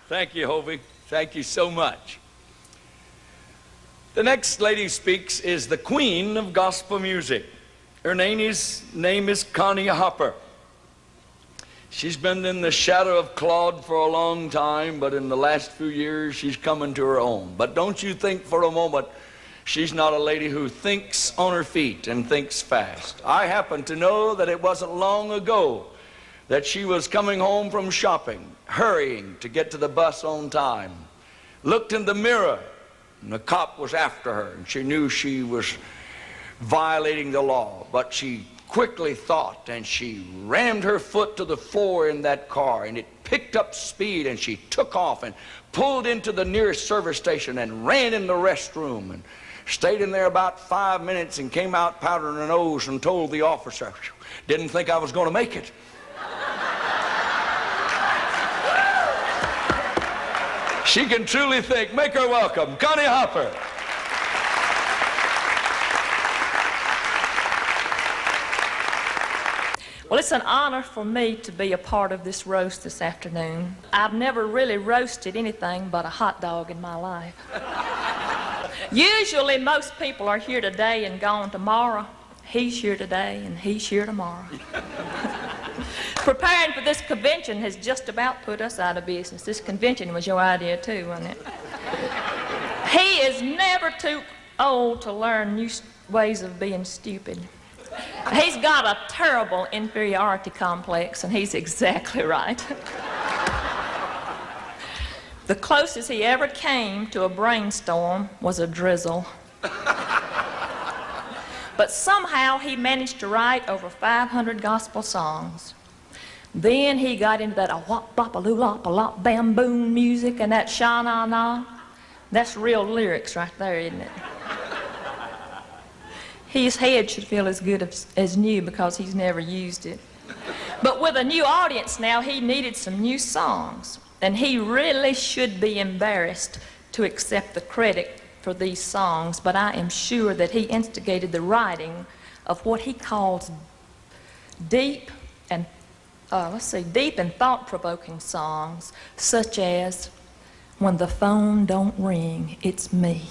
Thank you, Hovey. Thank you so much. The next lady who speaks is the queen of gospel music. Her name is Connie Hopper. She's been in the shadow of Claude for a long time, but in the last few years she's coming to her own. But don't you think for a moment she's not a lady who thinks on her feet and thinks fast. I happen to know that it wasn't long ago that she was coming home from shopping, hurrying to get to the bus on time, looked in the mirror, and the cop was after her, and she knew she was violating the law, but she quickly thought, and she rammed her foot to the floor in that car, and it picked up speed, and she took off and pulled into the nearest service station and ran in the restroom and stayed in there about 5 minutes and came out powdering her nose and told the officer, didn't think I was going to make it. She can truly think. Make her welcome, Connie Hopper. Well, it's an honor for me to be a part of this roast this afternoon. I've never really roasted anything but a hot dog in my life. Usually most people are here today and gone tomorrow. He's here today and he's here tomorrow. Preparing for this convention has just about put us out of business. This convention was your idea too, wasn't it? He is never too old to learn new ways of being stupid. He's got a terrible inferiority complex, and he's exactly right. The closest he ever came to a brainstorm was a drizzle. But somehow he managed to write over 500 gospel songs. Then he got into that a-wop-bop-a-loo-lop-a-lop bamboon music and that sha-na-na. That's real lyrics right there, isn't it? His head should feel as good as new because he's never used it. But with a new audience now, he needed some new songs. And he really should be embarrassed to accept the credit for these songs, but I am sure that he instigated the writing of what he calls deep and thought-provoking songs, such as When the Phone Don't Ring, It's Me.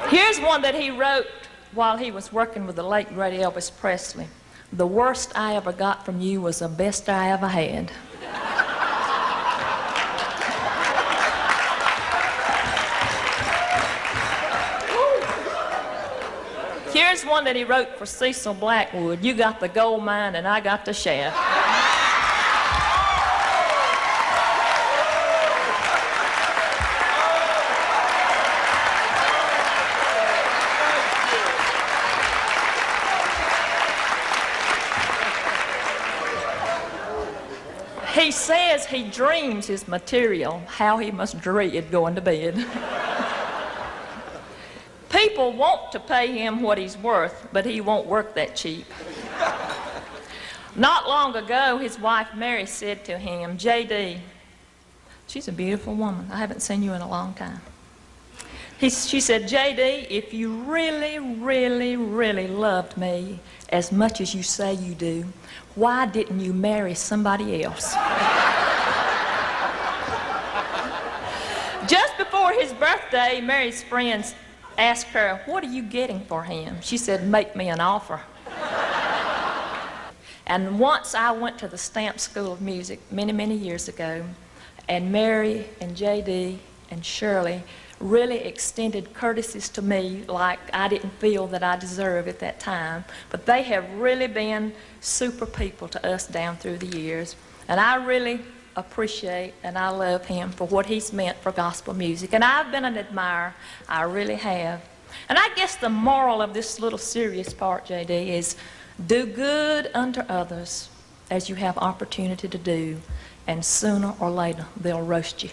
Here's one that he wrote while he was working with the late great Elvis Presley. The worst I ever got from you was the best I ever had. Here's one that he wrote for Cecil Blackwood. You got the gold mine and I got the shaft. He says he dreams his material, how he must dread going to bed. People want to pay him what he's worth, but he won't work that cheap. Not long ago, his wife Mary said to him, J.D., she's a beautiful woman. I haven't seen you in a long time. She said, J.D., if you really, really, really loved me as much as you say you do, why didn't you marry somebody else? Just before his birthday, Mary's friends asked her, what are you getting for him? She said, make me an offer. And once I went to the Stamp School of Music many, many years ago, and Mary and J.D. and Shirley really extended courtesies to me like I didn't feel that I deserved at that time. But they have really been super people to us down through the years. And I really appreciate and I love him for what he's meant for gospel music. And I've been an admirer. I really have. And I guess the moral of this little serious part, J.D., is do good unto others as you have opportunity to do, and sooner or later they'll roast you.